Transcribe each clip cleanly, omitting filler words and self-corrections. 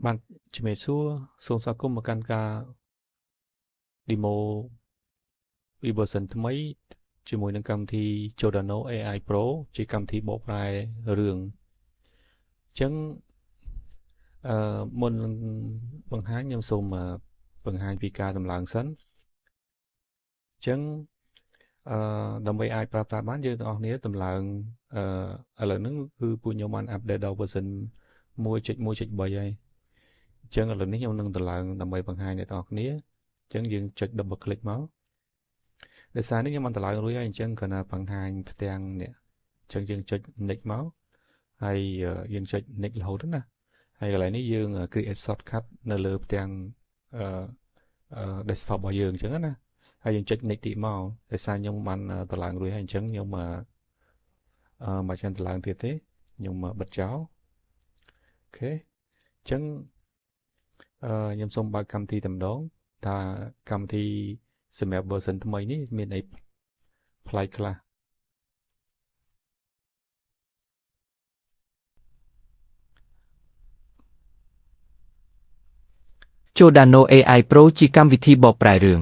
បានជំរាបសួរសូមស្វាគមន៍មកកាន់ការ demo ពី version ថ្មីជាមួយនឹងកម្មវិធី Giordano AI Pro ជាកម្មវិធីបកប្រែរឿងអញ្ចឹងមុននឹងបង្ហាញខ្ញុំសូមបង្ហាញពីការដំឡើងសិនអញ្ចឹងដើម្បីអាចប្រើប្រាស់បានយើងទាំងអស់គ្នាដំឡើងឥឡូវហ្នឹងគឺពួកខ្ញុំបាន update ដល់ version 1.1.3 ហើយអញ្ចឹងឥឡូវនេះខ្ញុំនឹងដំឡើងដើម្បីបង្ហាញអ្នកទាំងអស់គ្នាអញ្ចឹងយើងចុច double click មកដោយសារនេះខ្ញុំបានតម្លើងរួចហើយអញ្ចឹងគ្រាន់តែបង្ហាញផ្ទាំងនេះអញ្ចឹងយើងចុច next មកហើយយើងចុច next រហូតណាហើយកន្លែងនេះយើង create shortcut នៅលើផ្ទាំងdesktop របស់យើងអញ្ចឹងណាហើយយើងចុច next ទៀតមកដោយសារខ្ញុំបានតម្លើងរួចហើយអញ្ចឹងខ្ញុំមិនចាំតម្លើងទៀតទេខ្ញុំបិទចោលអូខេអញ្ចឹងខ្ញុំសូមបើកកម្មវិធីតែម្ដងថាកម្មវិធីសម្រាប់ version ថ្មីនេះមានអីប្លែកខ្លះ Giordano AI Pro ជាកម្មវិធីបកប្រែរឿង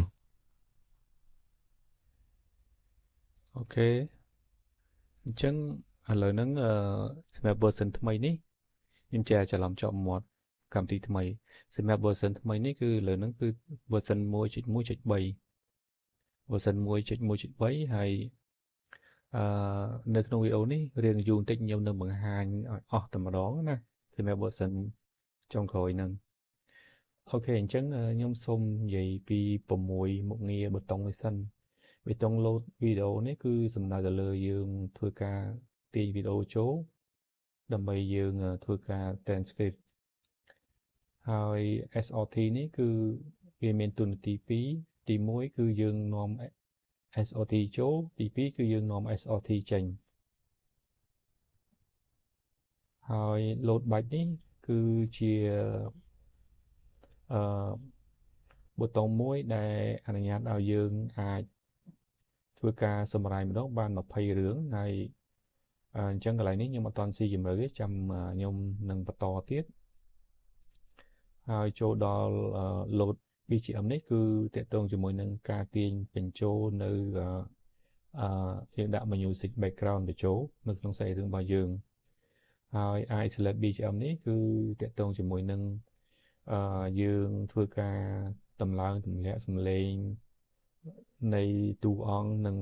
អូខេអញ្ចឹងឥឡូវហ្នឹងសម្រាប់ version ថ្មីនេះខ្ញុំចេះច្រឡំជាប់មាត់កម្មវិធីថ្មីសម្រាប់ version ថ្មីនេះគឺឥឡូវហ្នឹងគឺ version 1.1.3 version 1.1.3 ហើយនៅក្នុងវីដេអូនេះរៀងយូរបន្តិចខ្ញុំនឹងបង្ហាញឲ្យអស់តែម្ដងណាសម្រាប់ version ចុងក្រោយហ្នឹងអូខេអញ្ចឹងខ្ញុំសូមនិយាយពី6មុខងារប៊ូតុងនេះសិនប៊ូតុង load វីដេអូនេះគឺសំដៅទៅលើយើងធ្វើការទាញវីដេអូចូលដើម្បីយើងធ្វើការ transcript ហើយ SRT នេះគឺវាមានតួនាទីពីរទី1គឺយើងនាំ SRT ចូលទី2គឺយើងនាំ SRT ចេញហើយ load batch នេះគឺជាប៊ូតុងមួយដែលអនុញ្ញាតឲ្យយើងអាចធ្វើការសម្រាយម្ដងបាន20រឿងហើយអញ្ចឹងកន្លែងនេះខ្ញុំអត់ទាន់ស៊ីជម្រៅទេចាំខ្ញុំនឹងបន្តទៀតហើយចូលដល់ load BGM នេះគឺតាក់ទងជាមួយនឹងការទាញបញ្ចូលនៅយើងដាក់ music background បញ្ចូលនៅក្នុងខ្សែរឿងរបស់យើងហើយ isolate BGM នេះគឺតាក់ទងជាមួយនឹងយើងធ្វើការតម្លើងទម្លាក់សំឡេងនៃតួអង្គនិង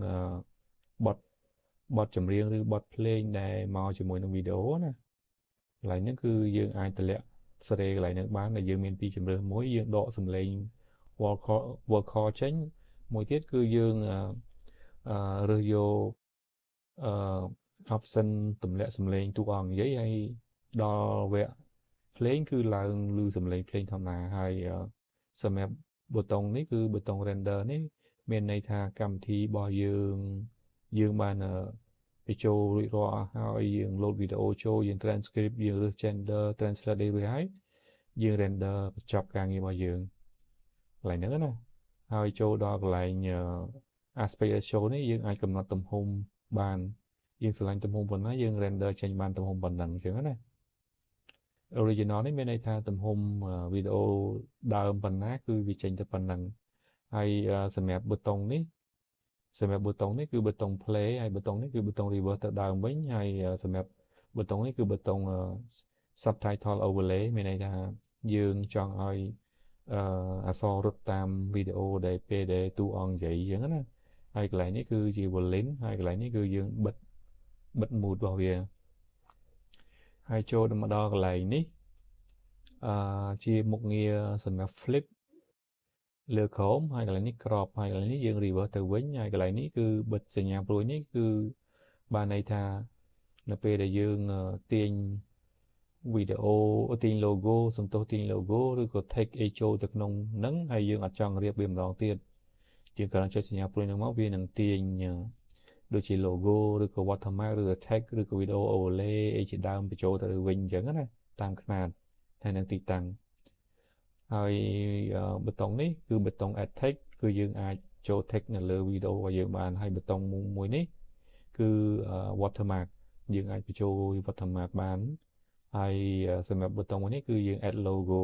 បទចម្រៀងឬបទភ្លេងដែលមកជាមួយនឹងវីដេអូណាកន្លែងហ្នឹងគឺយើងអាចតម្លាក់សេរីកន្លែងហ្នឹងបានដែលយើងមានពីរជម្រើសមួយយើងដកសំឡេង wall call ចេញមួយទៀតគឺយើងរើសយកoption ទម្លាក់សំឡេងតួអង្គនិយាយហើយដល់វគ្គភ្លេងគឺឡើងឮសំឡេងភ្លេងធម្មតាហើយសម្រាប់ប៊ូតុងនេះគឺប៊ូតុង render នេះមានន័យថាកម្មវិធីរបស់យើងបានបញ្ចូលរួចរាល់ហើយយើង load វីដេអូចូលយើង transcript យើងរើស gender translate រួចហើយយើង render បញ្ចប់ការងាររបស់យើងកន្លែងហ្នឹងណាហើយចូលដល់កន្លែង aspect ratio នេះយើងអាចកំណត់ទំហំបានយើងឆ្លាញ់ទំហំប៉ុណ្ណាយើង render ចេញបានទំហំប៉ុណ្ណឹងអញ្ចឹងណា original នេះមានន័យថាទំហំវីដេអូដើមប៉ុណ្ណាគឺវាចេញទៅប៉ុណ្ណឹងហើយសម្រាប់ប៊ូតុងនេះគឺប៊ូតុង play ហើយប៊ូតុងនេះគឺប៊ូតុង reverse ទៅដើមវិញហើយសម្រាប់ប៊ូតុងនេះគឺប៊ូតុង subtitle overlay មានន័យថាយើងចង់ឲ្យអក្សររត់តាមវីដេអូដែលពេលដែលតួអង្គនិយាយអញ្ចឹងណាហើយកន្លែងនេះគឺជា volume ហើយកន្លែងនេះគឺយើងបិទ mood របស់វាហើយចូលមកដល់កន្លែងនេះជាមុខងារសម្រាប់ flip លើក្រោមហើយកន្លែងនេះ crop ហើយកន្លែងនេះយើង reverse ទៅវិញហើយកន្លែងនេះគឺបិទសញ្ញាព្រួយនេះគឺបានន័យថានៅពេលដែលយើងទាញវីដេអូទាញ logo សំទោសទាញ logo ឬក៏ text អីចូលទៅក្នុងហ្នឹងហើយយើងអត់ចង់រៀបវាម្ដងទៀតយើងគ្រាន់តែចុចសញ្ញាព្រួយហ្នឹងមកវានឹងទាញដូចជា logo ឬក៏ watermark ឬក៏ text ឬក៏ video overlay អីជាដើមបញ្ចូលទៅវិញអញ្ចឹងណាតាមខ្នាតហើយនឹងទីតាំងហើយប៊ូតុងនេះគឺប៊ូតុង add text គឺយើងអាចចូល text នៅលើវីដេអូរបស់យើងបានហើយប៊ូតុងមួយនេះគឺ watermark យើងអាចបញ្ចូល watermark បាន ហើយសម្រាប់ប៊ូតុងមួយនេះគឺយើង add logo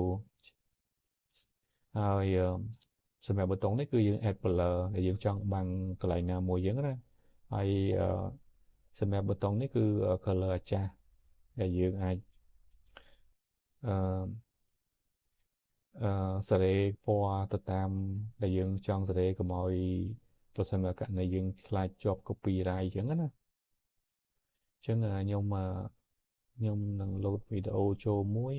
ហើយសម្រាប់ប៊ូតុងនេះគឺយើង add blur ដែលយើងចង់បាំងកន្លែងណាមួយយើងណាហើយសម្រាប់ប៊ូតុងនេះគឺ color អាចាស់ដែលយើងអាចសេរីពណ៌ទៅតាមដែលយើងចង់សេរីកុំឲ្យប្រសិនបើករណីយើងខ្លាចជាប់ copyright អញ្ចឹងណាអញ្ចឹងខ្ញុំនឹង load វីដេអូចូលមួយ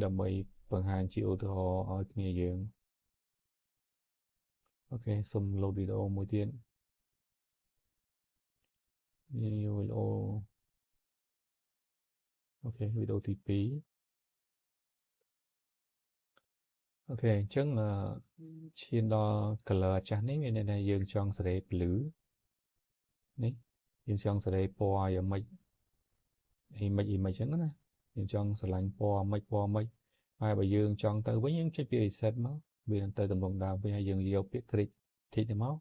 ដើម្បីបង្ហាញជាឧទាហរណ៍ឲ្យគ្នាយើងអូខេសូម load វីដេអូមួយទៀតនេះវីដេអូអូខេវីដេអូទី2អូខេអញ្ចឹងឈានដល់ color ចាស់នេះមានន័យថាយើងចង់សេរីភ្លឺនេះយើងចង់សេរីពណ៌ឲ្យម៉េចimage អញ្ចឹងណាយើងចង់ស្រឡាញ់ពណ៌ម៉េចហើយបើយើងចង់ទៅវិញយើងចុចពី reset មកវានឹងទៅតម្រង់ដើមវិញហើយយើងយកពាក្យ create នេះមក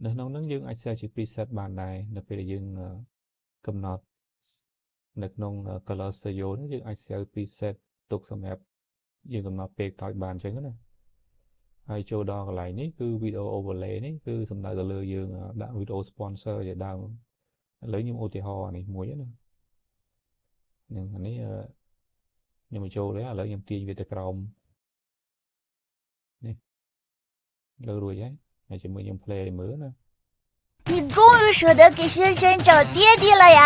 នៅក្នុងហ្នឹងយើងអាច set ជា preset បានដែរនៅពេលដែលយើងកំណត់នៅក្នុង color studio នេះយើងអាច set preset ទុកសម្រាប់យើងកំណត់ពេលក្រោយបានអញ្ចឹងណាហើយចូលដល់កន្លែងនេះគឺ video overlay នេះគឺសំដៅទៅលើយើងដាក់ video sponsor ជាដើមឥឡូវខ្ញុំឧទាហរណ៍អានេះមួយណានឹងអានេះខ្ញុំបញ្ចូលទេឥឡូវខ្ញុំទាញវាទៅក្រោមនេះលើរួចហើយជាមួយខ្ញុំ play ឲ្យមើលណា你终于舍得给轩轩找爹地了呀！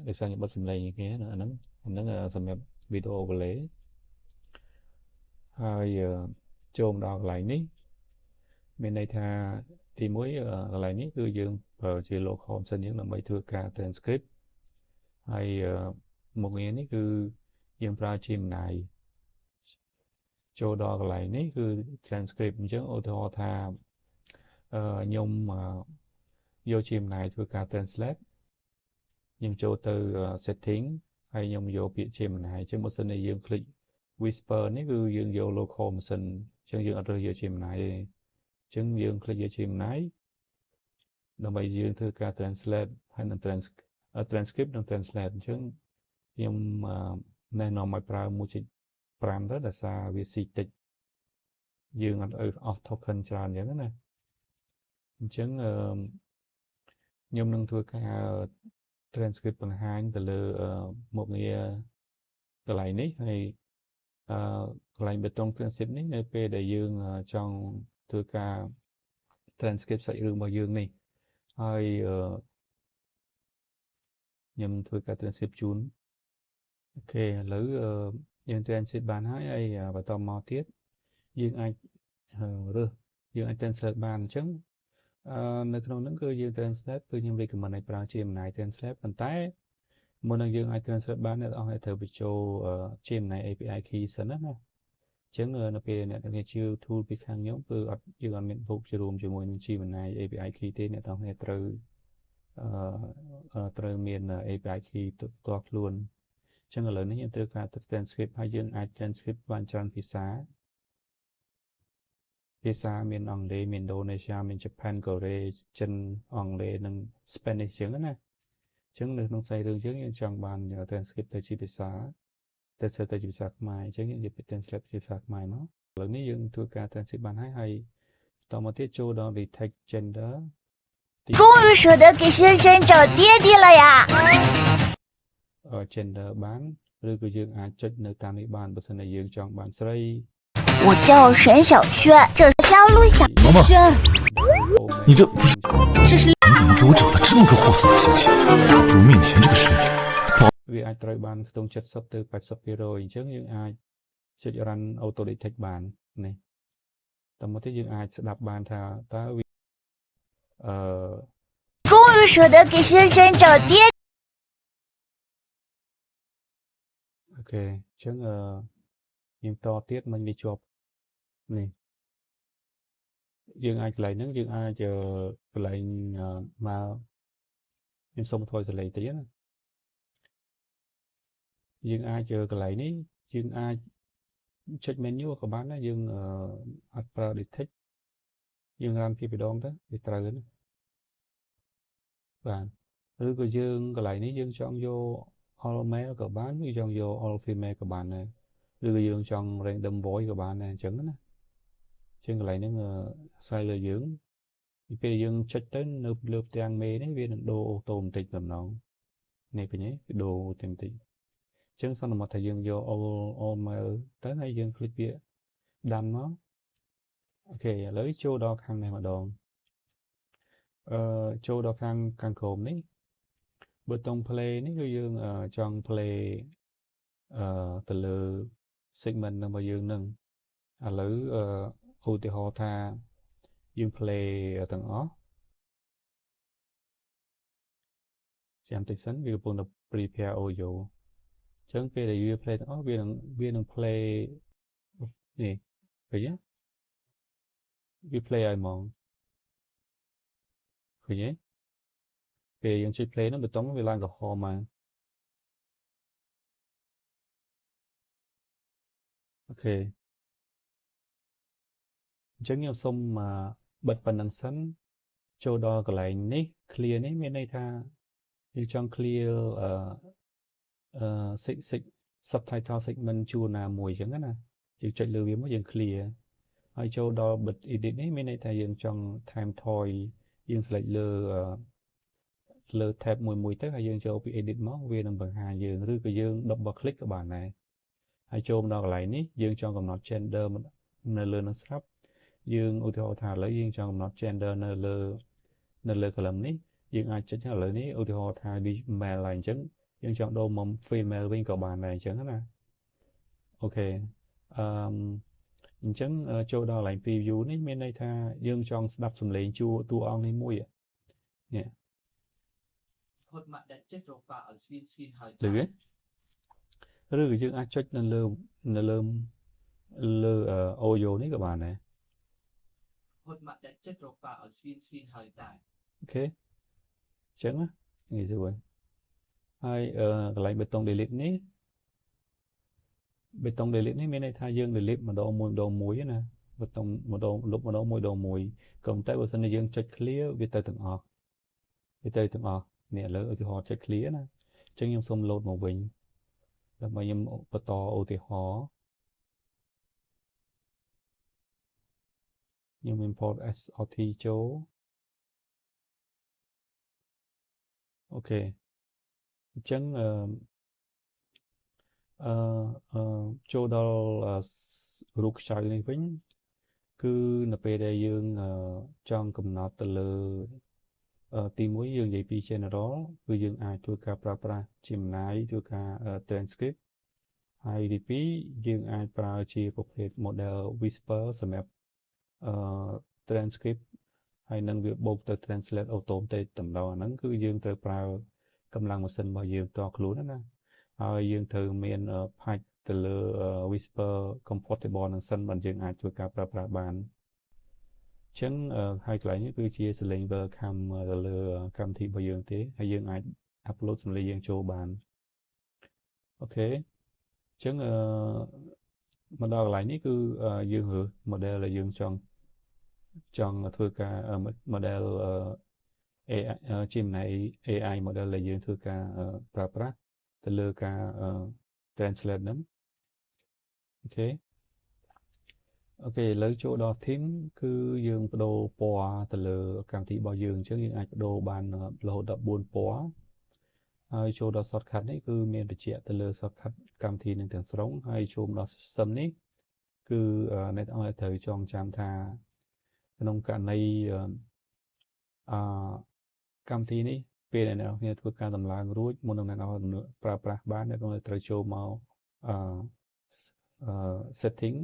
ដោយសារខ្ញុំបិទសំឡេងគ្នាណាអាហ្នឹងសម្រាប់ video overlay ហើយចូលមកដល់កន្លែងនេះមានន័យថាទី1កន្លែងនេះគឺយើងប្រើជា local option យើងដើម្បីធ្វើការ transcript ហើយមុខងារនេះគឺយើងប្រើ Gemini ចូលដល់កន្លែងនេះគឺ transcript អញ្ចឹងឧទាហរណ៍ថាខ្ញុំយក Gemini ធ្វើការ translate ខ្ញុំចូលទៅ setting ហើយខ្ញុំយកពាក្យ Gemini អញ្ចឹងបើសិនជាយើង click whisper នេះគឺយើងយក local option អញ្ចឹងយើងអត់រើសយក Gemini ទេអញ្ចឹងយើង click យក Gemini ដើម្បីយើងធ្វើការ translate ហើយនឹង transcript និង translate អញ្ចឹងខ្ញុំណែនាំឲ្យប្រើ 1.5 ទៅដោយសារវាស៊ីតិចយើងអត់អស់ token ច្រើនអញ្ចឹងណាអញ្ចឹងខ្ញុំនឹងធ្វើការ transcript បង្ហាញទៅលើមុខងារកន្លែងនេះហើយកន្លែង button transcript នេះនៅពេលដែលយើងចង់ធ្វើការ transcript សាច់រឿងរបស់យើងនេះហើយខ្ញុំធ្វើការ transcript ជូនអូខេឥឡូវយើង transcript បានហើយបន្តមកទៀតយើងអាចរើសយើងអាច translate បានអញ្ចឹងនៅក្នុងហ្នឹងគឺយើង translate គឺខ្ញុំ recommend ឲ្យប្រើ Gemini translate ប៉ុន្តែមុននឹងយើងអាច translate បានអ្នកនរអស់ត្រូវបញ្ចូល Gemini API key សិនណាអញ្ចឹងនៅពេលអ្នកទាំងគ្នាជឿ tool ពីខាងខ្ញុំគឺយើងអត់មានពុករួមជាមួយនឹង Gemini API key ទេអ្នកទាំងគ្នាត្រូវមាន API key ផ្ទាល់ខ្លួនអញ្ចឹងឥឡូវនេះយើងត្រូវការ transcript ហើយយើងអាច transcript បានច្រើនភាសាមានអង់គ្លេសមានឥណ្ឌូនេស្យាមាន Japan កូរ៉េចិនអង់គ្លេសនិង Spanish ចឹងណាអញ្ចឹងនៅក្នុងសាច់រឿងយើងចង់បាន transcript ទៅជាភាសាទៅជាភាសាខ្មែរអញ្ចឹងយើងនិយាយពី transcript ជាភាសាខ្មែរមកឥឡូវនេះយើងធ្វើការ transcript បានហើយតមកទៀតចូលដល់ detect gender 终于舍得给轩轩找爹地了呀！gender បានឬក៏យើងអាចចុចនៅតាមនេះបានបើសិនជាយើងចង់បានស្រី我叫沈小轩，这是加陆小轩。你这不是？这是你怎么给我找了这么个货色的消息？不如面前这个水人。វាអាចត្រូវបានខ្ទង់70ទៅ80%អញ្ចឹងយើងអាចចុច run auto detect បាននេះតមកទៀតយើងអាចស្ដាប់បានថាតើវា终于舍得给轩轩找爹。អូខេអញ្ចឹងយើងតទៀតមិនវាជាប់នេះយើងអាចកន្លែងហ្នឹងយើងអាចកន្លែងមកខ្ញុំសូមថយសលេងតិចណាយើងអាចកន្លែងនេះយើងអាចចុច menu ក៏បានដែរយើងអត់ប្រើ detect យើងរំពីម្ដងទៅវាត្រូវណាបាទឬក៏យើងកន្លែងនេះយើងចង់យក all male ក៏បានឬចង់យក all female ក៏បានដែរឬក៏យើងចង់ random voice ក៏បានដែរអញ្ចឹងណាជាងកន្លែងហ្នឹងស្រាយលើយើងពីពេលយើងចុចទៅនៅលើផ្ទាំងមេនេះវានឹងដូរអូតូម៉ាទិកតែម្ដងនេះឃើញទេវាដូរតែបន្តិចអញ្ចឹងសន្មតថាយើងយក all male ទៅហើយយើងคลิกវាដាំមកអូខេឥឡូវចូលដល់ខាងនេះម្ដងចូលដល់ខាងក្រោមនេះបើតង់ play នេះគឺយើងចង់ play ទៅលើ segment របស់យើងនឹងឥឡូវឧទាហរណ៍ថាយើង play ទាំងអស់ចាំតិចសិនវាកំពុងតែ prepare audio អញ្ចឹងពេលដែលវា play ទាំងអស់វានឹង play នេះឃើញទេវា play ឲ្យហ្មងឃើញទេពេលយើងចុច play នោះប៊ូតុងវាឡើងក្រហមមកអូខេអញ្ចឹងខ្ញុំសូមបិទប៉ុណ្្នឹងសិនចូលដល់កន្លែងនេះ clear នេះមានន័យថាយើងចង់ clear subtitle segment ជួរណាមួយអញ្ចឹងណាយើងចុចលើវាមកយើង clear ហើយចូលដល់បិទ edit នេះមានន័យថាយើងចង់ time toy យើង select លើ tab មួយទៅហើយយើងចូលពី edit មកវានឹងបង្ហាញយើងឬក៏យើង double click ក៏បានដែរហើយចូលមកដល់កន្លែងនេះយើងចង់កំណត់ gender នៅលើនឹងស្រាប់យើងឧទាហរណ៍ថាឥឡូវយើងចង់កំណត់ gender នៅលើ column នេះយើងអាចចុចឥឡូវនេះឧទាហរណ៍ថា male ហើយអញ្ចឹងយើងចង់ដូរមក female វិញក៏បានដែរអញ្ចឹងណាអូខេអញ្ចឹងចូលដល់កន្លែង preview នេះមានន័យថាយើងចង់ស្ដាប់សំឡេងជួរតួអង្គនេះមួយនេះហត់មកដាក់ចិត្តរកប៉ាឲ្យស្វីនហើយឬក៏យើងអាចចុចនៅលើ audio នេះក៏បានដែរហត់មកដាក់ចិត្តរកប៉ាឲ្យស្វីនហើយដែរអូខេអញ្ចឹងងាយស្រួលហើយកន្លែងបេតុង delete នេះមានន័យថាយើង delete ម្ដងមួយណាបេតុងម្ដងលុបម្ដងមួយក៏តែបើសិនជាយើងចុច clear វាទៅទាំងអស់នេះឥឡូវឧទាហរណ៍ចុច clear ណាអញ្ចឹងខ្ញុំសូម load មកវិញដើម្បីខ្ញុំបន្តឧទាហរណ៍ខ្ញុំ import SRT ចូលអូខេអញ្ចឹងចូលដល់រូបខ្ចៅនេះវិញគឺនៅពេលដែលយើងចង់កំណត់ទៅលើទី1យើងនិយាយពី general គឺយើងអាចធ្វើការប្រើប្រាស់ Gemini ធ្វើការ transcript ហើយទី2យើងអាចប្រើជាប្រភេទ model whisper សម្រាប់transcript ហើយនឹងវាបូកទៅ translate automatic តែម្ដងហ្នឹងគឺយើងត្រូវប្រើកម្លាំងម៉ាស៊ីនរបស់យើងតខ្លួនណាហើយយើងត្រូវមាន patch ទៅលើ whisper compatible នឹងសិនបើយើងអាចធ្វើការប្រើប្រាស់បានអញ្ចឹងហើយកន្លែងនេះគឺជាសលេង welcome ទៅលើកម្មវិធីរបស់យើងទេហើយយើងអាច upload សំឡេងយើងចូលបានអូខេអញ្ចឹងមកដល់កន្លែងនេះគឺយើងរើស model ដែលយើងចង់ធ្វើការ model AI Gemini AI model ដែលយើងធ្វើការប្រើប្រាស់ទៅលើការ translate ហ្នឹងអូខេឥឡូវចូលដល់ theme គឺយើងបដូរពណ៌ទៅលើកម្មវិធីរបស់យើងអញ្ចឹងយើងអាចបដូរបានរហូតដល់4ពណ៌ហើយចូលដល់ shortcut នេះគឺមានបញ្ជាក់ទៅលើ shortcut កម្មវិធីនឹងទាំងស្រុងហើយចូលដល់ system នេះគឺអ្នកទាំងអស់ត្រូវចងចាំថាក្នុងករណីកម្មវិធីនេះពេលអ្នកនរគ្នាធ្វើការតម្លើងរួចមុននឹងអ្នកនរគ្នាប្រើប្រាស់បានអ្នកនរគ្នាត្រូវចូលមកsetting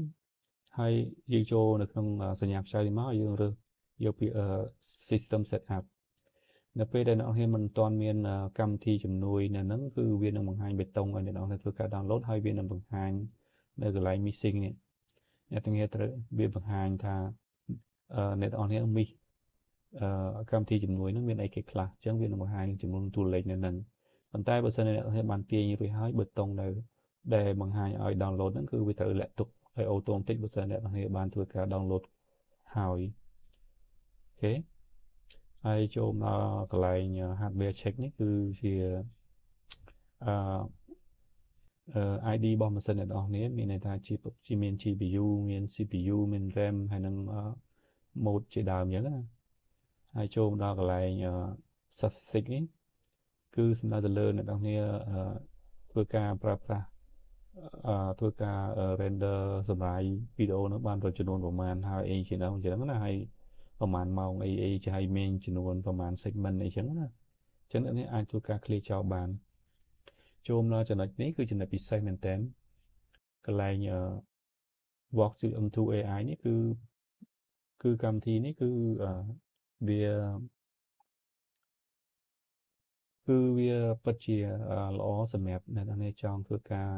ហើយយើងចូលនៅក្នុងសញ្ញាខ្ចៅនេះមកយើងរើសយកពី system setup នៅពេលដែលអ្នកនរគ្នាមិនទាន់មានកម្មវិធីជំនួយនៅហ្នឹងគឺវានឹងបង្ហាញបេតុងឲ្យអ្នកនរគ្នាធ្វើការ download ហើយវានឹងបង្ហាញនៅកន្លែង missing នេះអ្នកទាំងគ្នាត្រូវវាបង្ហាញថាអ្នកទាំងអស់គ្នា miss កម្មវិធីជំនួយហ្នឹងមានអីគេខ្លះអញ្ចឹងវានឹងបង្ហាញចំនួនតួលេខនៅហ្នឹងប៉ុន្តែបើសិនជាអ្នកទាំងគ្នាបានទាញរួចហើយបេតុងនៅដែលបង្ហាញឲ្យ download ហ្នឹងគឺវាត្រូវលាក់ទុកឲ្យ automatic បើសិនអ្នកទាំងគ្នាបានធ្វើការ download ហើយអូខេហើយចូលមកកន្លែង hardware check នេះគឺជា ID របស់ម៉ាស៊ីនអ្នកទាំងអស់គ្នាមានន័យថាជាមាន GPU មាន CPU មាន RAM ហើយនឹង mode ជាដើមអញ្ចឹងណាហើយចូលមកដល់កន្លែងstatistic នេះគឺសំដៅទៅលើអ្នកទាំងអស់គ្នាធ្វើការប្រើប្រាស់ធ្វើការ render សម្រាប់វីដេអូនោះបានចំនួនប្រមាណហើយអីជាដើមអញ្ចឹងណាហើយប្រមាណម៉ោងអីចាហើយមានចំនួនប្រមាណ segment អីចឹងណាអញ្ចឹងអ្នកនេះអាចធ្វើការ clear ចោលបានចូលមកចំណុចនេះគឺចំណុចពិសេសមែនតើកន្លែងVoxel M2 AI នេះគឺកម្មវិធីនេះគឺវាពិតជាល្អសម្រាប់អ្នកនរចង់ធ្វើការ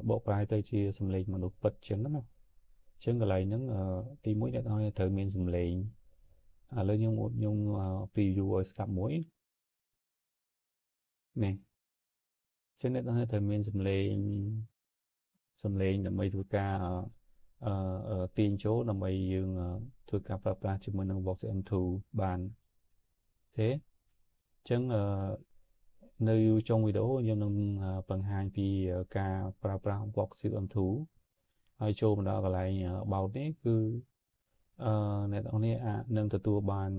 បកប្រែទៅជាសំឡេងមនុស្សពិតចឹងណាអញ្ចឹងកន្លែងហ្នឹងទី1អ្នកនរត្រូវមានសំឡេងឥឡូវខ្ញុំ preview ឲ្យស្ដាប់មួយនេះចឹងអ្នកនរត្រូវមានសំឡេងដើម្បីធ្វើការទាញចូលដើម្បីយើងធ្វើការប្រើប្រាស់ជាមួយនឹង Voxel M2 បានអូខេអញ្ចឹងនៅចុងវីដេអូខ្ញុំនឹងបង្ហាញពីការប្រើប្រាស់ Voxel M2 ហើយចូលមកដល់កន្លែង about នេះគឺអ្នកនរនេះនឹងទទួលបាន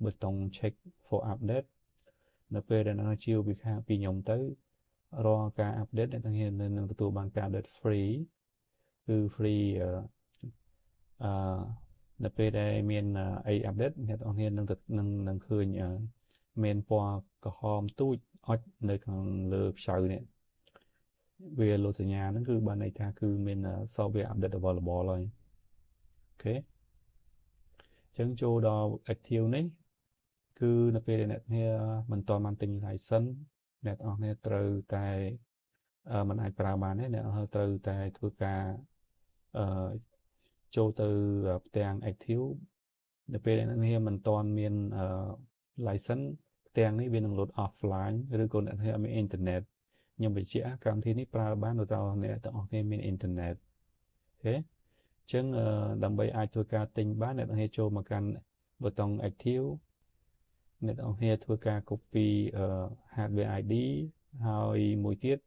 ប៊ូតុង check for update នៅពេលដែលអ្នកជាវពីខាងពីខ្ញុំទៅរាល់ការ update អ្នកនឹងទទួលបានការ update free គឺ free នៅពេលដែលមានអី update អ្នកនរនឹងឃើញមានពណ៌ក្រហមទូចអុចនៅខាងលើខ្ចៅនេះវាលោតសញ្ញាហ្នឹងគឺបានន័យថាគឺមាន software update available ហើយអូខេអញ្ចឹងចូលដល់ active នេះគឺនៅពេលដែលអ្នកមិនទាន់បានទិញ license អ្នកនរត្រូវតែមិនអាចប្រើបានទេអ្នកនរត្រូវតែធ្វើការចូលទៅផ្ទាំង active នៅពេលអ្នកនរមិនទាន់មានlicense ផ្ទាំងនេះវានឹង load offline ឬក៏អ្នកនរមាន internet ខ្ញុំបញ្ជាក់កម្មវិធីនេះប្រើបាននៅដល់អ្នកទាំងអស់គ្នាមានអ៊ីនធឺណិតអូខេអញ្ចឹងដើម្បីអាចធ្វើការទិញបានអ្នកទាំងអស់ចូលមកកាន់ប៊ូតុង active អ្នកទាំងអស់គ្នាធ្វើការ copy hardware ID ហើយមួយទៀត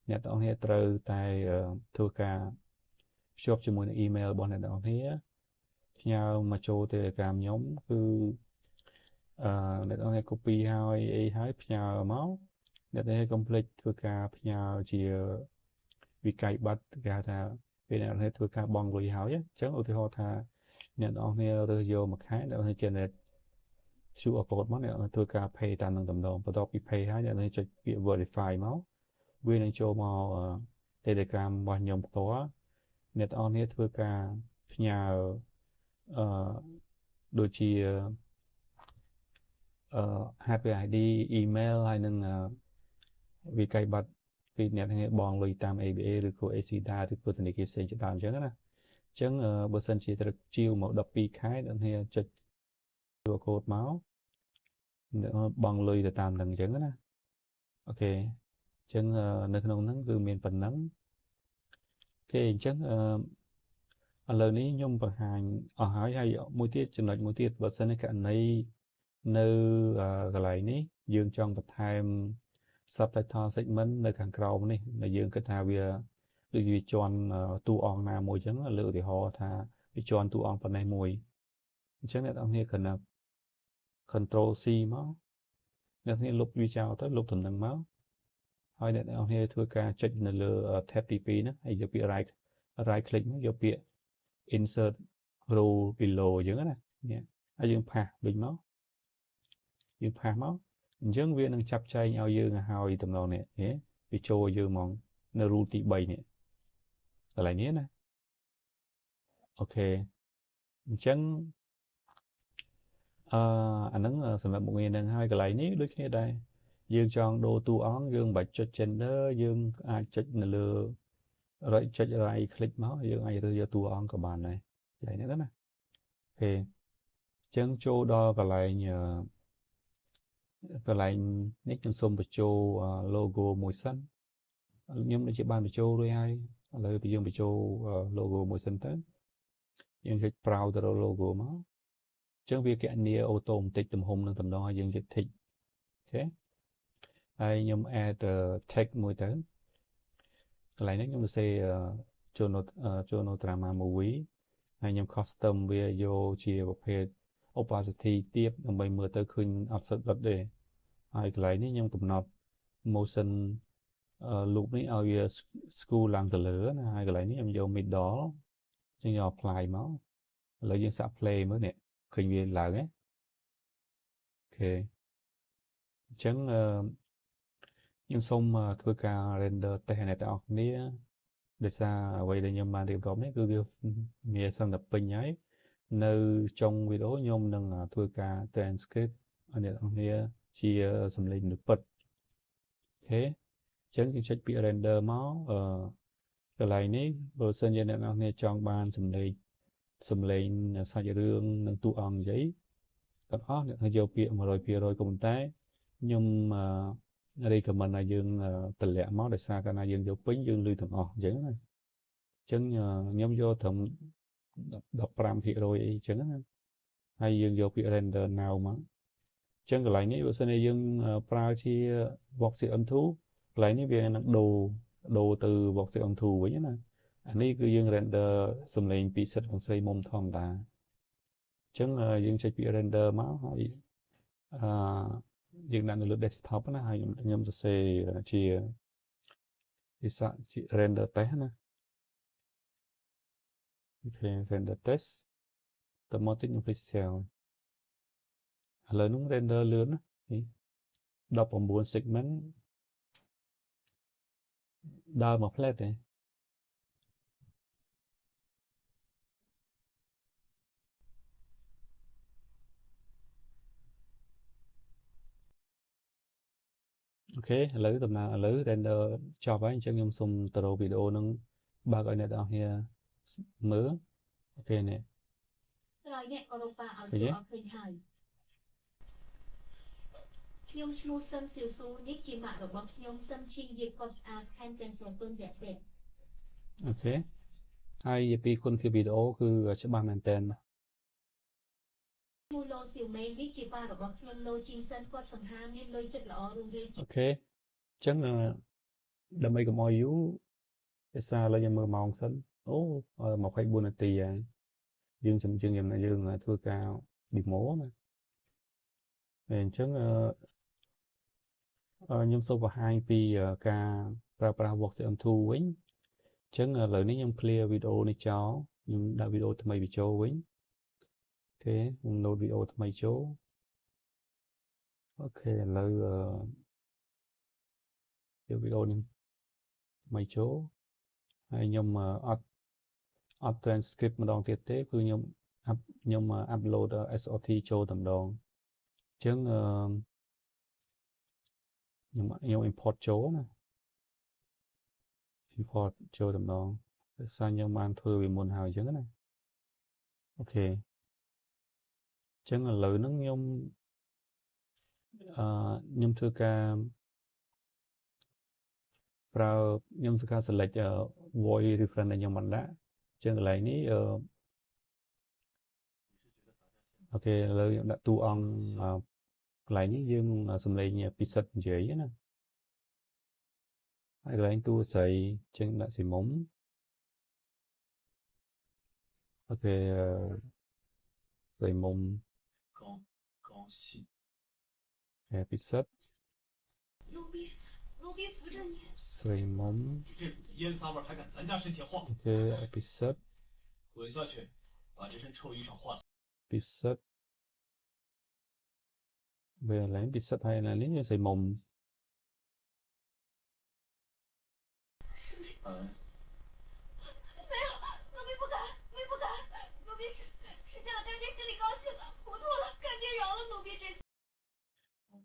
អ្នកទាំងអស់គ្នាត្រូវតែធ្វើការភ្ជាប់ជាមួយនឹង email របស់អ្នកទាំងអស់គ្នាផ្ញើមកចូល Telegram ខ្ញុំគឺអ្នកទាំងអស់គ្នា copy ហើយផ្ញើមកអ្នកដែលកុំភ្លេចធ្វើការផ្ញើជាវិក័យប័ណ្ណគេហៅថាពេលអ្នកធ្វើការបង់លុយហើយអញ្ចឹងឧទាហរណ៍ថាអ្នកនរគ្នារើសយកមួយខែអ្នកនរ generate QR code មកអ្នកនរធ្វើការ pay តាមនឹងតំណងបន្ទាប់ពី pay ហើយអ្នកនរចុចពាក្យ verify មកវានឹងចូលមក Telegram របស់ខ្ញុំផ្ទាល់អ្នកនរគ្នាធ្វើការផ្ញើដូចជាhardware ID email ហើយនឹងវិក័យប័ណ្ណពីអ្នកទាំងបងលុយតាម ABA ឬក៏ ACDA ឬក៏ធនាគារផ្សេងជាដើមអញ្ចឹងណាអញ្ចឹងបើសិនជាត្រូវជាវមក12ខែអ្នកទាំងចុច QR code មកបងលុយទៅតាមនឹងអញ្ចឹងណាអូខេអញ្ចឹងនៅក្នុងហ្នឹងគឺមានប៉ុណ្ណឹងអូខេអញ្ចឹងឥឡូវនេះខ្ញុំបង្ហាញអស់ហើយមួយទៀតចំណុចមួយទៀតបើសិនជាករណីនៅកន្លែងនេះយើងចង់បន្ថែម subtitle segment នៅខាងក្រោមនេះដែលយើងគិតថាវាដូចវាជន់តួអង្គណាមួយអញ្ចឹងលើឧទាហរណ៍ថាវាជន់តួអង្គប៉ុណ្ណេះមួយអញ្ចឹងអ្នកនរគ្នាគណៈ control C មកអ្នកនរគ្នាលុបវាចោលទៅលុបតំណែងមកហើយអ្នកនរគ្នាធ្វើការចុចនៅលើ tab ទី2ហ្នឹងហើយយកពាក្យ right click មកយកពាក្យ insert row below អញ្ចឹងណានេះហើយយើងផាសវិញមកយើងផាសមកអញ្ចឹងវានឹងចាប់ចែងឲ្យយើងហើយតំណងនេះវាចូលយើងហ្មងនៅ rule ទី3នេះកន្លែងនេះណាអូខេអញ្ចឹងអាហ្នឹងសម្រាប់មុខងារហ្នឹងហើយកន្លែងនេះដូចគ្នាដែរយើងចង់ដូរតួអង្គយើងមិនបាច់ចុច gender យើងអាចចុចនៅលើចុច right click មកយើងអាចរើសយកតួអង្គក៏បានដែរកន្លែងហ្នឹងណាអូខេអញ្ចឹងចូលដល់កន្លែងនេះខ្ញុំសូមបញ្ចូល logo មួយសិនខ្ញុំដូចជាបានបញ្ចូលរួចហើយឥឡូវយើងបញ្ចូល logo មួយសិនទៅយើងចុច browse ទៅ logo មកអញ្ចឹងវាគណនាអូតូម៉ាទិកទំហំនឹងតំណងឲ្យយើងចុច tick អូខេ ហើយខ្ញុំ add text មួយទៅកន្លែងនេះខ្ញុំសរសេរចូលនៅ drama movie ហើយខ្ញុំ custom វាយកជាប្រភេទ opacity ទាបដើម្បីមើលទៅឃើញអត់សុទ្ធដុតទេហើយកន្លែងនេះខ្ញុំកំណត់ motion loop នេះឲ្យវា scroll ឡើងទៅលើណាហើយកន្លែងនេះខ្ញុំយក middle ចឹងយក apply មកឥឡូវយើងសាក play មើលនេះឃើញវាឡើងហ៎អូខេអញ្ចឹងខ្ញុំសូមធ្វើការ render test អ្នកទាំងអស់គ្នាដោយសារអ្វីដែលខ្ញុំបានរៀបរាប់នេះគឺវាមានសន្តិពេញហើយនៅចុងវីដេអូខ្ញុំនឹងធ្វើការ transcript ឲ្យអ្នកទាំងអស់គ្នាជាសំឡេងមនុស្សពិតអូខេអញ្ចឹងយើងចុចពាក្យ render មកកន្លែងនេះបើសិនជាអ្នកទាំងអស់គ្នាចង់បានសំឡេងសាច់រឿងនិងតួអង្គនិយាយទាំងអស់អ្នកយកពាក្យ 100% ក៏ប៉ុន្តែខ្ញុំrecommend ឲ្យយើងតម្លាក់មកដោយសារកាលណាយើងយកពេញយើងលឺទាំងអស់អញ្ចឹងណាអញ្ចឹងខ្ញុំយកត្រឹម 15% អីអញ្ចឹងណាហើយយើងយកពាក្យ render now មកអញ្ចឹងកន្លែងនេះបើសិនជាយើងប្រើជា Voxel M2 កន្លែងនេះវានឹងដូរទៅ Voxel M2 វិញណាអានេះគឺយើង render សំឡេងពីសិតของស្រីមុំធម្មតាអញ្ចឹងយើងចុចពាក្យ render មកហើយយើងដាក់នៅលើ desktop ណាហើយខ្ញុំសរសេរជាភាសាជា render test ណាអូខេ render test តើមកតិចខ្ញុំ click cell ឥឡូវនោះ render លឿនណា19 segment ដើរមក flat ទេអូខេឥឡូវដំណើរឥឡូវ render ចប់ហើយអញ្ចឹងខ្ញុំសូមទៅរកវីដេអូនឹងបើកឲ្យអ្នកទាំងអស់គ្នាមើលអូខេនេះក្រោយនេះក៏លោកប៉ាឲ្យស្គាល់ឃើញហើយខ្ញុំឈ្មោះសឹមសៀវស៊ូនេះជាម៉ាក់របស់ខ្ញុំសឹមឈីងយាកត់ស្អាតខែនទាំងស្រទន់រយៈពេលអូខេហើយនិយាយពីគុណភាពវីដេអូគឺច្បាស់មែនតើមូឡូសៀវមេនេះជាប៉ារបស់ខ្ញុំឡូជីងសិនគាត់សង្ហាមានលុយចិត្តល្អរុងរឿងអូខេអញ្ចឹងដើម្បីកុំឲ្យយូរភាសាឥឡូវខ្ញុំមើលម៉ោងសិនអូ24នាទីហើយយើងធ្វើការ demo ណាអញ្ចឹងខ្ញុំសូមបង្ហាញពីការប្រើប្រាស់ Voxel M2 វិញអញ្ចឹងឥឡូវនេះខ្ញុំ clear វីដេអូនេះចោលខ្ញុំដាក់វីដេអូថ្មីបញ្ចូលវិញអូខេខ្ញុំ load វីដេអូថ្មីចូលអូខេឥឡូវយកវីដេអូនេះថ្មីចូលហើយខ្ញុំអត់ transcript ម្ដងទៀតទេគឺខ្ញុំ upload SRT ចូលតែម្ដងអញ្ចឹងខ្ញុំ import ចូលណា import ចូលតែម្ដងដោយសារខ្ញុំបានធ្វើវាមុនហើយអញ្ចឹងណាអូខេអញ្ចឹងឥឡូវហ្នឹងខ្ញុំធ្វើការប្រើខ្ញុំធ្វើការ select voice reference ដែលខ្ញុំបានដាក់អញ្ចឹងកន្លែងនេះអូខេឥឡូវខ្ញុំដាក់តួអង្គកន្លែងនេះយើងសំឡេងពិសិដ្ឋនិយាយណាហើយកន្លែងតួស្រីអញ្ចឹងដាក់ស៊ីមុំអូខេស្រីមុំពិសិដ្ឋស្រីមុំ烟撒味还敢咱家身前晃អូខេពិសិដ្ឋ滚下去把这身臭衣裳换ពិសិដ្ឋវាឡើងពិសិដ្ឋហើយនេះយើងស្រីមុំ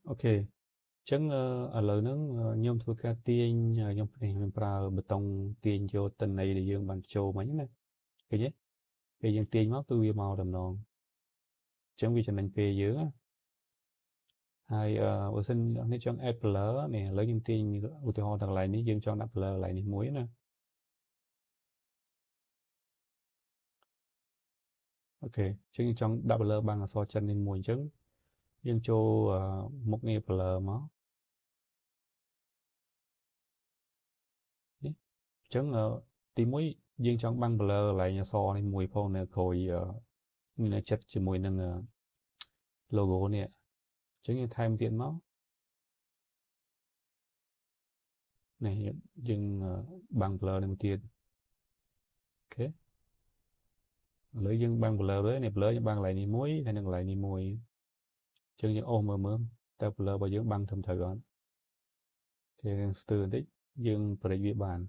អូខេអញ្ចឹងឥឡូវហ្នឹងខ្ញុំធ្វើការទាញខ្ញុំប្រើប៊ូតុងទាញយកតន័យដែលយើងបានចូលមិញណាឃើញទេពេលយើងទាញមកគឺវាមកតែម្ដងអញ្ចឹងវាចំណេញពេលយើងណាហើយបើសិនអ្នកចង់ add blur នេះឥឡូវខ្ញុំទាញឧទាហរណ៍ទៅកន្លែងនេះយើងចង់ដាក់ blur កន្លែងនេះមួយណាអូខេអញ្ចឹងចង់ដាក់ blur បានអក្សរចិននេះមួយអញ្ចឹងយើងចូលមុខងារ blur មក chẳng tí mũi dương trong băng blur lại nhà so này mùi phong này khối mình là chất chỉ mùi nâng logo nè chẳng như thay một tiện máu này dương băng blur này một tiện ok lấy dương băng blur đấy này blur băng lại này muối hay nâng lại này mùi chẳng như ôm mơ ta blur vào dương băng thầm thời gọn thì từ đấy dương phải viết bàn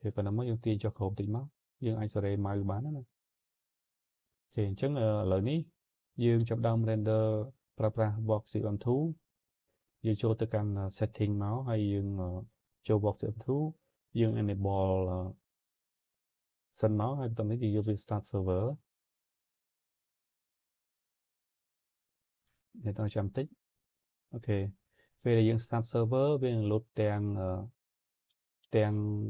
thì còn nó mới dương tiền cho khổ tính máu dương anh sẽ mai bán đó thì chẳng lợi ní dương chụp đông render pra box sự âm thú dương cho tới căn setting máu hay dương cho box sự âm thú dương enable sân máu hay tầm đấy thì vô start server để tao chăm tích ok về là dương start server về load đèn đèn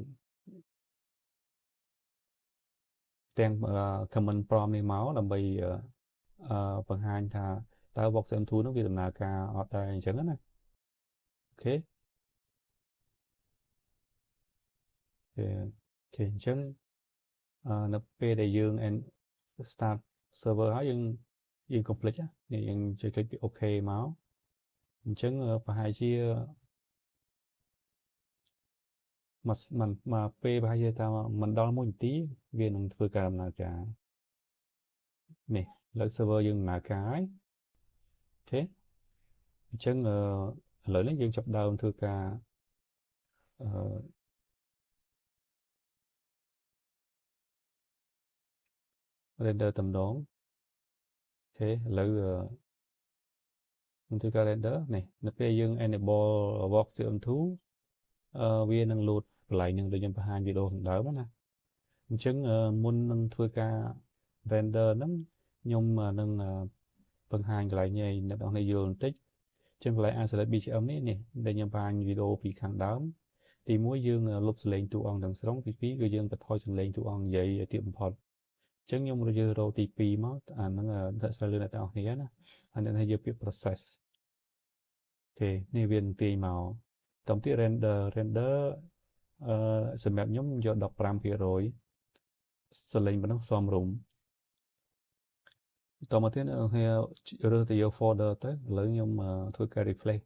đèn command prompt này máu là bởi phần hai thà tao box em thu nó vì là cả ở đây chẳng hết này ok ok chẳng nó về để dương and start server hả dương complete á thì dương chơi cái ok máu chẳng phần hai chia mà p và hai chia tao mình đo một tí viên năng vừa cả là cả nè lợi server dương là cái ok chẳng lợi lấy dương chập đầu thưa cả render tầm đón ok lợi thưa cả render này nó bây dương enable box sự âm thú viên năng load lại năng được nhân hai video thằng đỡ đó nè chứng muốn năng thưa cả render lắm nhưng mà năng phần hai lại nhảy nó đang này dương tích chân lại ai sẽ lại bị âm ấy nè đây nhân hai video bị kháng đám thì mỗi dương lục lên tụ on đằng sống phí người dương phải thôi lên tụ on vậy tiệm phật chứng nhưng mà giờ rồi thì pi mất nó thật sự là tạo thế nè anh nên hay giờ việc process ok nên viên tì màu tổng tiết render sẽ mẹp nhóm do đọc ram phía rồi sẽ lên nó xóm rụng tổng tiết nữa rồi thì vô folder tới lớn nhưng mà thôi cái reflect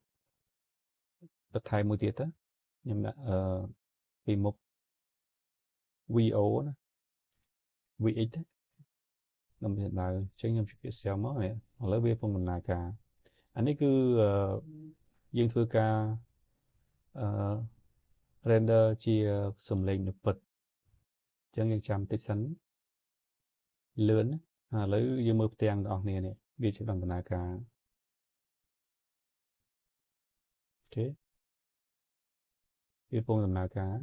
tất thay một tiết á nhưng mà vì một VO đó VX năm hiện tại chẳng nhầm chuyện sao mất này lấy về phần mình là cả anh ấy cứ dương thưa ca render chia sum lên được bật chẳng những trăm tích sẵn lớn lấy dương mơ tiền đó này này ghi chữ bằng là cả ok về phần là cả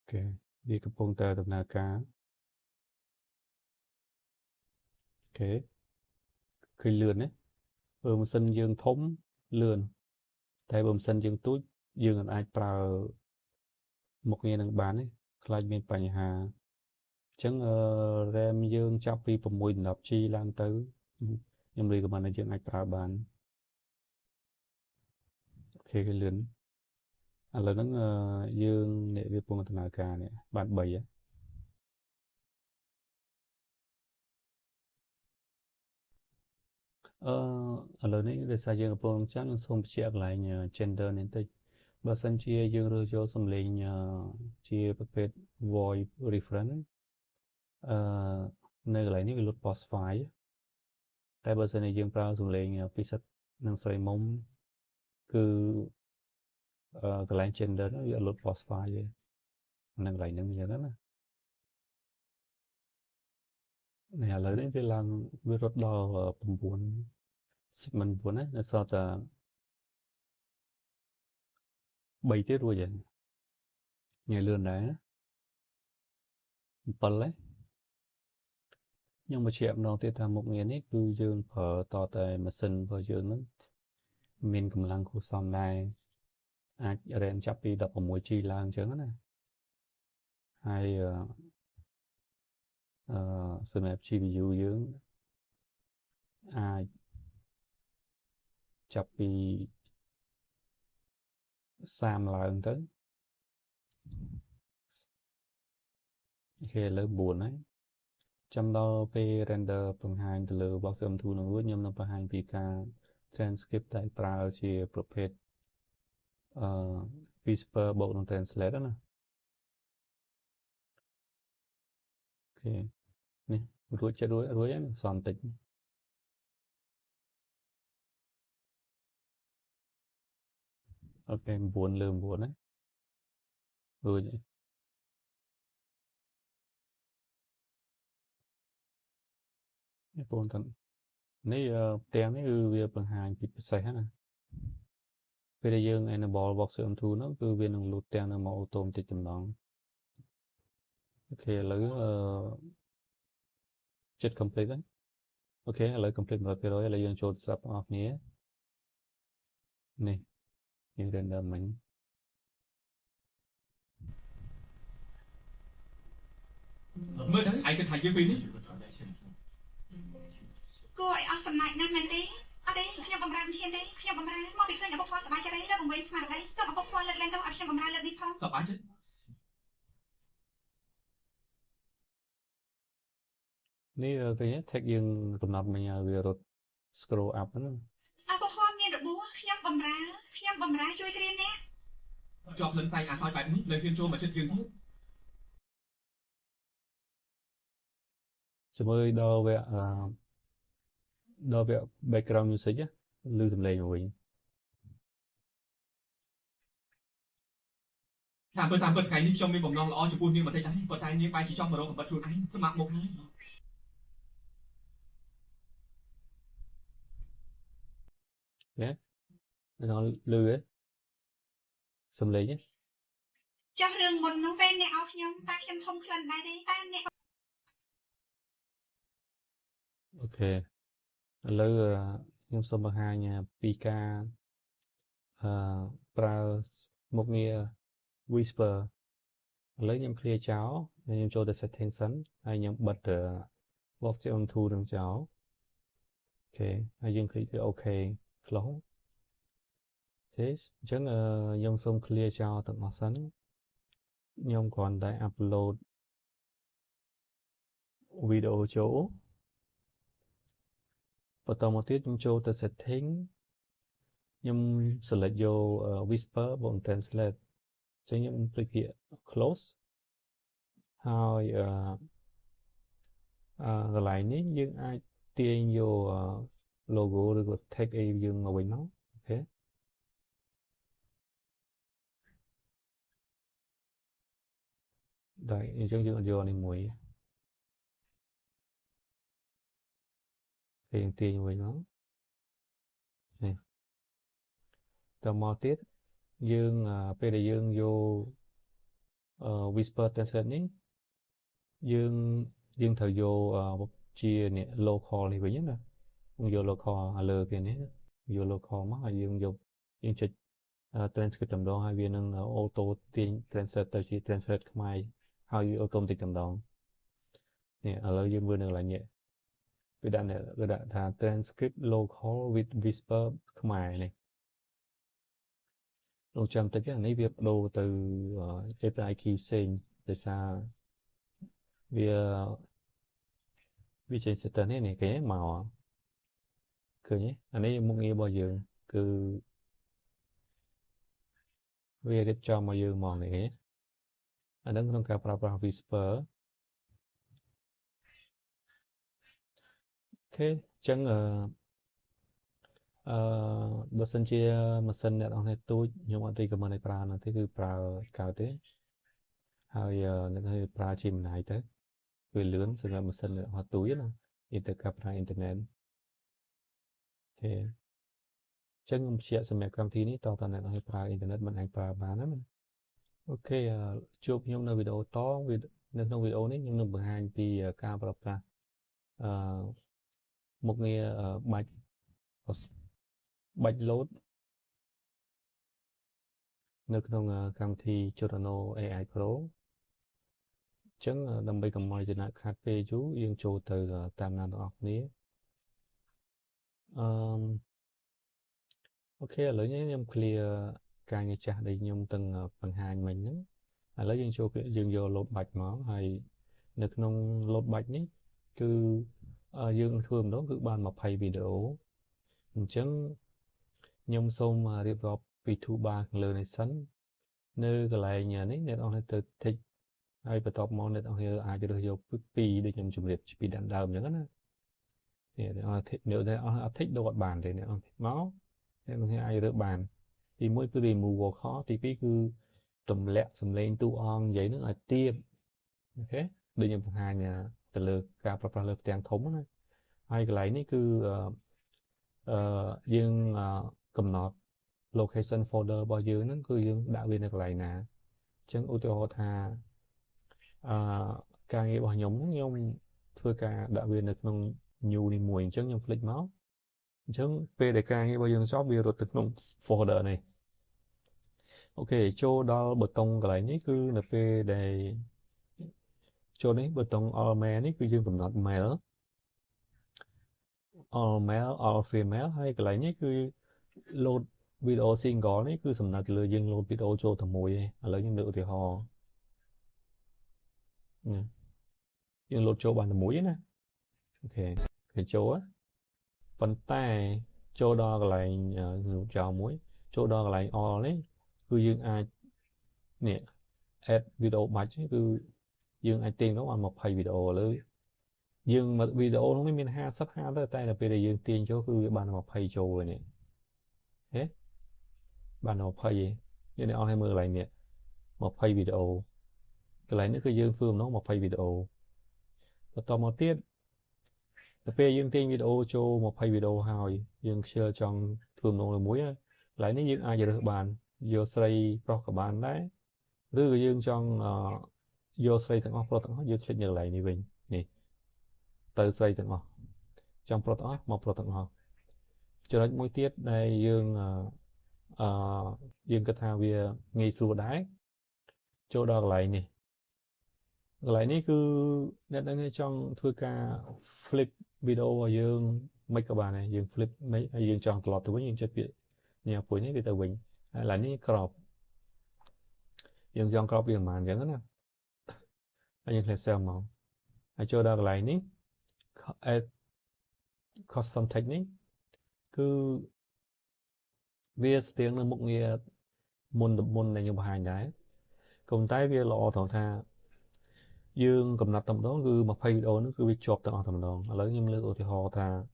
ok đi cái phần tờ là cả ok khi lượn ấy bơm sân dương thống lượn tại bơm sân dương túi dương ai vào một nghe năng bán ấy khai bên bành hà chẳng rem dương chắp vi phần mùi nập chi lan tới nhưng mà bạn là dương ai vào bán khi cái lượn là nó dương để việc buông tận cả này bạn bày á lời này để sai dương buông chắc nó không chia lại nhờ gender nên tới bà sân chia dương rồi cho xâm lên chiaประเภท void reference nơi lại những cái luật post file tại bà sân này dương vào xâm lên pi sách năng xây mông cứ cái lại gender nó luật post file vậy năng lại năng như đó nè này lời đến cái lần với rất đo buồn mình buồn ấy là sao ta 3 tiết rồi vậy ngày lươn đấy 7 đấy nhưng mà chị em nó tiết tham một ngày ấy cứ dương phở to tại mà sinh phở dương nó mình cầm lăng khu xong này ai ở đây chấp đi đập ở mũi chi lang chứ này hay sự mẹp chi bị dụ dưỡng អាចចាប់ពី30ឡើងទៅគេលើ9ហើយចាំដល់ពេល render បង្ហាញទៅលើ box M2 នឹងរួចខ្ញុំនឹងបង្ហាញពីការ transcript ដែលប្រើជាប្រភេទWhisper បូកនឹង translate ណាអូខេនេះរួចចិត្តរួចហើយសន្តិចអូខេ9លើ9ណារួចនេះបងតានេះផ្ទាំងនេះគឺវាបង្ហាញពីពិសេសណាពេលដែលយើង enable box M2 នោះគឺវានឹងលូតទាំងនៅមកអូតូម៉ាទិកចំណងអូខេឥឡូវចិត្ត complete ហើយអូខេឥឡូវ complete 100%ឥឡូវយើងចូលស្រាប់បងប្អូនគ្នានេះយើង render មិញ mới đấy anh cứ thay cái pin ấy គួរឲ្យអស់សំណាច់ណាស់មែនទេអត់ទេខ្ញុំបំរើមិនហ៊ានទេខ្ញុំបំរើមកពីឃើញឪពុកគាត់សប្បាយចិត្តទេទៅបង្វេងស្មារតីសូមឪពុកគាត់លើកលែងទៅឲ្យខ្ញុំបំរើលើកនេះផង sao bán chứ នេះឃើញ tag យើងកំណត់មិញឲ្យវារត់ scroll up ហ្នឹង ឪពុកគាត់មានរបួសខ្ញុំបំរើជួយគ្រានេះ cho dân tay à thôi phải nít lời khuyên cho mà chết dừng hết ជាមួយដល់វគ្គbackground music ឮសំឡេងមកវិញ តាមពិតថ្ងៃនេះខ្ញុំមានបំណងល្អចំពោះនាងបន្តិចដែរប៉ុន្តែនាងបែរជាចង់មករកកំបិតខ្លួនឯងស្មាក់មុខនេះ nó lư ấy xâm lấy nhé ចុះរឿងមុននោះពេលអ្នកឲ្យខ្ញុំតែខ្ញុំធំក្លិនដែរទេតែអ្នក ok lư nhưng xong bằng hai nhà pika pra một nghe whisper lấy nhầm clear cháu nhầm cho the setting sẵn hay nhầm bật box on thu đường cháu ok hay dương khi ok close thế chắc nhung xong clear cho tận nó sẵn nhung còn đã upload video chỗ và tàu một tiết nhung cho từ setting nhung select vô whisper bọn translate cho nhung click here closeហើយកន្លែងនេះយើងអាចទាញយក logo ឬក៏ text អីយើងមកវិញមកអូខេđấyអញ្ចឹងយើងយកនេះមួយពេលយើងទាញវិញមកនេះតមកទៀតយើងពេលដែលយើងយក whisper translate នេះយើងត្រូវយកជានេះ local នេះវិញណាយើងយក local ឲ្យលើគេនេះយក local មកហើយយើងចុច transcript តម្ដងហើយវានឹង auto ទាញ translate ទៅជា translate ខ្មែរហើយ automatic តម្ដងនេះឥឡូវយើងមើលនៅកន្លែងនេះវាដាក់ថា transcript local with whisper ខ្មែរនេះលោកចាំតិចនេះវាបដូរទៅ API key ផ្សេងដោយសារវាចេញ setter នេះគេមកឃើញទេអានេះមុខងាររបស់យើងគឺវារៀបចំមកយើងមកនេះអានឹងក្នុងការប្រើប្រាស់ whisper អូខេអញ្ចឹងបើសិនជាម៉ាស៊ីនអ្នកនរនេះទូចខ្ញុំអត់ recommend ឲ្យប្រើនោះទេគឺប្រើកើតទេហើយនឹងឲ្យប្រើជាម្ដាយទៅវាលឿនសម្រាប់ម៉ាស៊ីនអ្នកនរទូចណាintercap ប្រើអ៊ីនធឺណិតអូខេអញ្ចឹងខ្ញុំបញ្ជាក់សម្រាប់កម្មវិធីនេះតើតើអ្នកនរឲ្យប្រើអ៊ីនធឺណិតមិនអាចប្រើបានណាអូខេជួបខ្ញុំនៅវីដេអូតនៅក្នុងវីដេអូនេះខ្ញុំនឹងបង្ហាញពីការប្រើប្រាស់មុខងារបាច់ load នៅក្នុងកម្មវិធី Giordano AI Pro អញ្ចឹងដើម្បីកុំឲ្យចំណាយខាតពេលយូរយើងចូលទៅតាមណាទាំងអស់គ្នា ok lấy nhé em clear ca như chả đây nhung từng phần hai mình nhé lấy dân cho cái dương vô lột bạch nó hay được nông lột bạch nhé cứ dương thường đó cứ bàn một hay video chẳng nhung xong mà điệp vào P2 lời này sẵn nơi cái này nhà này nên ông tự thích hay phải top món nên ông hiểu ai cho được vô P để nhung chụp điệp P đạn đờm nhớ đó thì nếu ông thích đồ bàn thì ông máu nên ông ai được bàn thì mỗi cái remove khó thì cứ tùm lẹ sầm lên tu on vậy nữa là tiêm ok đây nhầm hai nhà từ lượt cảประlực tiền thống này hai cái này cứ dương cầm nọt location folder bao nhiêu nó cứ dương đạo viên cái này nè chẳng ô tô thà ca nghĩa bảo nhóm nhung thưa ca đạo viên được nông nhu đi mùi chẳng nhung click máu chẳng PDK nghĩa bao nhiêu shop bia rồi từ nông folder này ok cho đó bật tông cái này cứ là về để cho đấy bật tông all này cứ dương cầm nọt male all female hay cái này cứ load video single này cứ sầm nát lừa dương load video cho thằng mùi lấy những nữ thì họ dương load cho bàn thằng mũi nè ok thì cho á phần tay cho đo cái này chào mũi cho đo cái này all đấy cứ dương ai nè add video match cứ dương ai tiền đó một hay videoเลยdương mà video nó mới miền ha sắp ha tới tay là bây giờ dương tiền cho cứ bàn một hay cho rồi nè thế bàn một hay gì như này on 20 lại nè một hay video cái này nó cứ dương phương nó một hay video và tò mò tiếp là bây dương tiền video cho một hay video hỏi dương share trong thường nó là muối lại nếu dương ai giờ được bàn vô xây pro các bạn đấy rồi dương trong vô xây thằng pro thằng dương click nhận lại như vậy nè từ xây thằng trong pro thằng một pro thằng cho nên mỗi tiết đây dương dương cái thao về ngay xua đáy chỗ đó lại nè lại ní cứ nên đang trong thưa ca flip video và dương mấy các bạn này dương flip mấy dương tròn lọt từ với những chất việc nhà cuối này bị tờ bình là ní crop dương tròn crop biển màn giống đó anh nhìn thấy xem màu hay cho đó lại ní custom technique cứ viết tiếng là một người môn này như hàng đấy cùng tái viết lọ thằng tha dương cầm nạp tầm đó cứ mà phay video nó cứ bị chọc tầm tầm đó lấy những lựa thì họ thà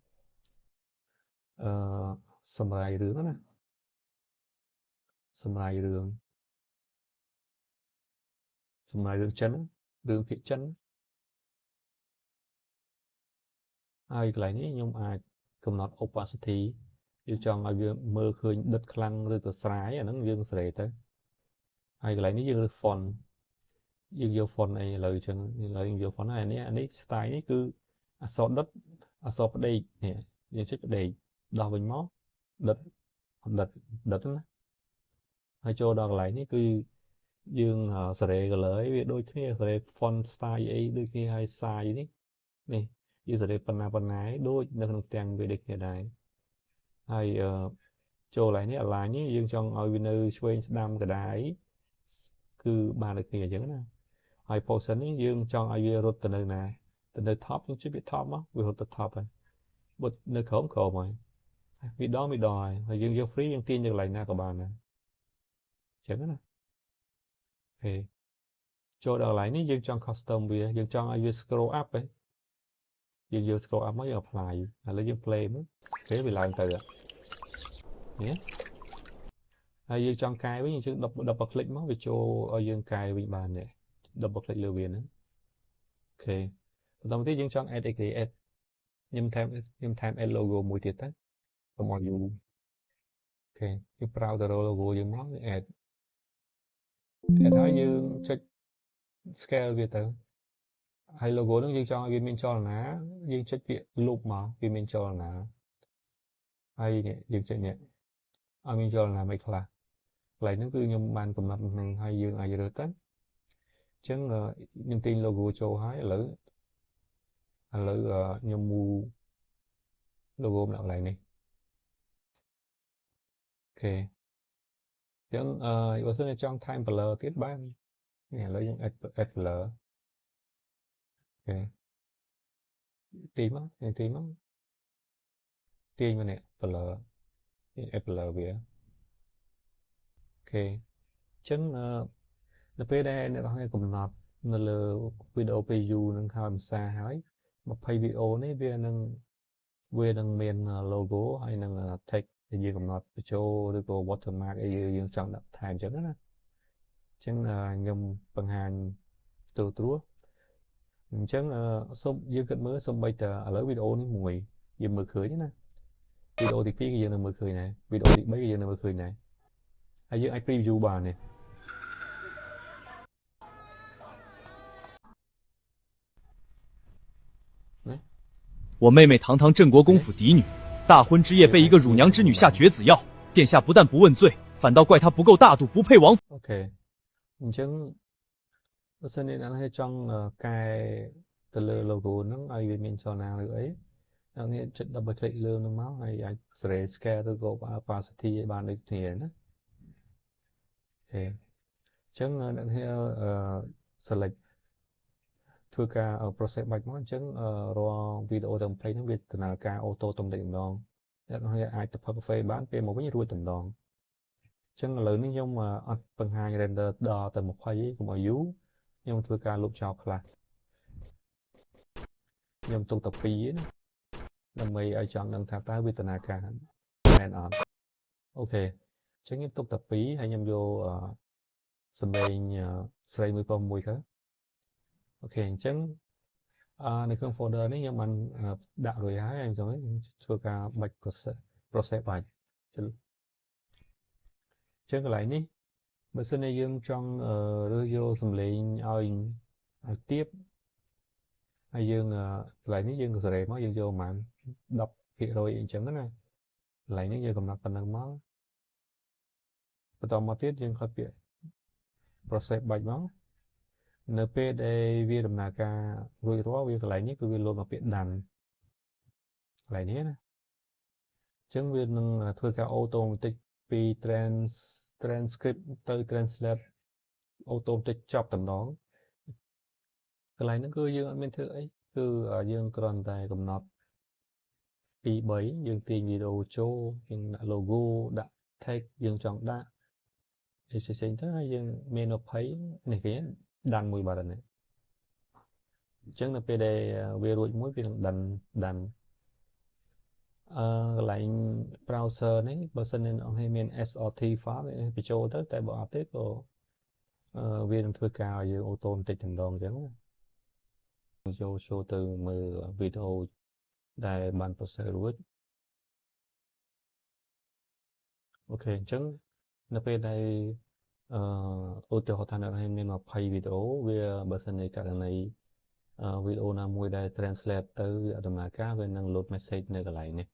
sầm rai rướng đó nè sầm rai rướng chân rướng phía chân ai cái này nhưng ai cầm nạp opacity dương chọn ai mơ khơi đất khăn rồi cái sái nó dương sẽ tới ai cái này dương được font dương vô font này lời chân lời vô font này anh ấy style này cứ sọt đất sọt đây nè dương xích đây đo bình máu đất đó hay cho đo lại này cứ dương sẽ cái lời đôi khi sẽ font style ấy đôi khi hay size này nè dương sẽ panna đôi nó không tiền về được như này hay cho lại này là nhé dương trong ở bên xuyên đam cái đáy cứ ba được nhiều chứ nè hay position ấy dương trong ai rút từ nơi này từ nơi top những chiếc bị top á vì hụt từ top này một nơi khổng khổ mà vì đó bị đòi hay dương vô free dương tin được lại na của bạn này chẳng nè thì cho đợt lại nếu dương trong custom vì dương trong ai scroll up ấy dương vô scroll up mới apply lấy dương play mới thế bị làm từ nhé hay dương trong cài với những chữ đập bật click mới về cho dương cài với bàn này đập bật click lưu biển nữa ok xong tiếp dương trong add nhưng thêm add logo mùi tiệt tách và mọi dù ok cái browser logo dương nó add nói dương check scale về từ hay logo nó dương cho viên cho là ná dương check việc loop mà viên cho là ná hay nhẹ dương check nhẹ viên cho là mấy là lại nó cứ nhung bàn cùng lập hay dương ai giờ tết chẳng nhưng tin logo cho hái lỡ nhung mu logo nào lại này ok chẳng bữa sau này trong time blur tiếp ban nghe lấy những add blur ok tìm á tìm á tìm mà nè blur add blur về ok chẳng nó về đây nó hay cùng nạp nó là video PU nâng cao làm xa hỏi một pay video này về nâng miền logo hay nâng text thì dương cầm nọt cho được có watermark ấy dương chọn đặt thành cho đó chẳng nhầm bằng hàng từ túa chẳng xong dương cận mới xong bây giờ ở lỡ video này mùi dương mở khởi chứ nè video thì phí cái dương là mở khởi này video thì mấy cái dương là mở khởi này hay dương ai preview bà này 我妹妹堂堂镇国公府嫡女，大婚之夜被一个乳娘之女下绝子药，殿下不但不问罪，反倒怪她不够大度，不配王。 ok chẳng bữa nay anh hay trong cái từ logo nó ai miền cho nào nữa ấy anh ấy trận double click lương nó máu hay ai sẽ scale được có opacity bàn được thì nó ok chẳng anh hay select thưa ca ở process bạch nó chẳng rồi video template nó việt từ nào ca auto tông định đòn anh hay ai tập hợp phê bán về một cái ruồi tầm đòn chẳng lớn như nhưng mà phần hai render đo từ một khoai của mọi yếu nhưng thưa ca lúc chọc là nhưng tụ tập phí là mày ai chọn đằng tháp ta việt nam cả and on ok chẳng những tụ tập phí hay nhầm vô sân bay xây mới phong mùi thế ok chẳng này không folder đấy nhưng mình đạo rồi hái em rồi thưa ca bạch process bạch chẳng cái lại ní bữa sau này dương trong đưa vô sầm lệnh ai tiếp hay dương lại ní dương sẽ để máu dương vô mạng đọc hiện rồi chẳng cái này lại ní dương còn nạp phần năng máu và tao mà tiết dương khó biệt process bạch máu np đây vi đầm nà ca vui đó vi lại ní vi luôn mà biệt đàn lại ní nè chẳng vi nâng thôi ca auto tích pi transcript tới translate auto tích chọc tầm đó cái này nó cứ dương bên thứ ấy cứ dương còn tài cầm nọt pi bấy dương tiền video cho dương logo đã thay dương chọn đã thì sẽ sinh thế dương menu thấy này cái đàn 1 bà này chẳng là pd về rồi mỗi việc đàn lại browser này person nên ông hay men sort file này bị cho tới tại bộ update của viên thưa cao như ô tô tịch thành đòn chẳng show từ 10 video đại bản process root ok chẳng là bên đây ô tô họ thành hay men mà pay video về person này cả này video nào mùi đây translate tới ở đầm cá về năng load message này cái này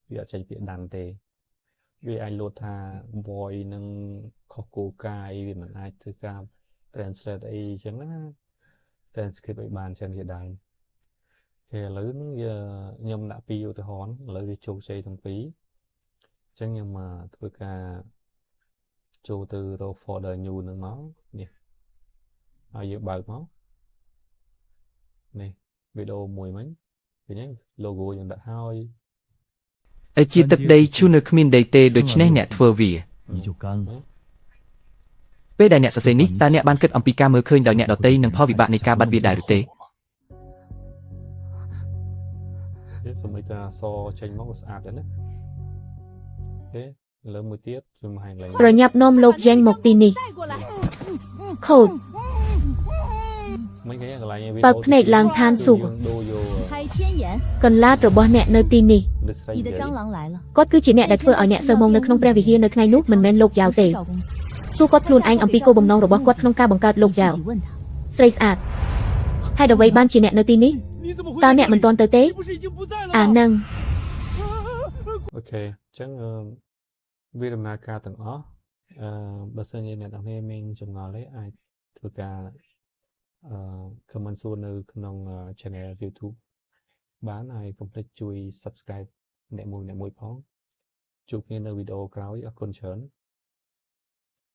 vì ở trên biển đàn tê vì anh load tha voice năng khó cố cài vì mình ai thứ cam translate ấy chẳng là transcript ấy bàn trên hiện đại thì lớn giờ nhầm đã pi từ hón lấy đi chụp xây thằng phí chẳng nhưng mà thứ ca chụp từ đồ folder new nữa máu nè ai giờ bật máu này video mùi mấy thì nhé logoยังđã hơi ជាទឹកដីឈូនៅគ្មានដីទេដូច្នេះអ្នកធ្វើវា 你就干了。 ពេលដែលអ្នកសរសេរនេះតើអ្នកបានគិតអំពីការមើលឃើញដោយអ្នកដទៃនិងផលវិបាកនៃការបាត់វាដែរឬទេ สมัยจะซอเชงมองสะอาดแล้วนะthế lớn một tiết rồi mà hành ប្រញាប់នាំលោកយ៉េងមកទីនេះខូច mấy cái này là បើកភ្នែកឡើងឋានសួគ៌ đô vô 开天眼， កន្លាតរបស់អ្នកនៅទីនេះ 你的蟑螂来了， គាត់គឺជាអ្នកដែលធ្វើឲ្យអ្នកសើមងនៅក្នុងព្រះវិហារនៅថ្ងៃនោះមិនមែនលោកយ៉ាវទេ 赵公子， សួរគាត់ខ្លួនឯងអំពីគោលបំណងរបស់គាត់ក្នុងការបង្កើតលោកយ៉ាវ 自己问他。 ស្រីស្អាតហេតុអ្វីបានជាអ្នកនៅទីនេះតើអ្នកមិនទាន់ទៅទេអានឹង ok chẳng vì làm nào ca từng ó bữa sau như này đọc nghe mình chừng ngò lấy ai thưa ca comment xuống nơiក្នុងchannel YouTube bán ai complete chui subscribe nè mùi phong ជួបគ្នានៅវីដេអូក្រោយអរគុណច្រើន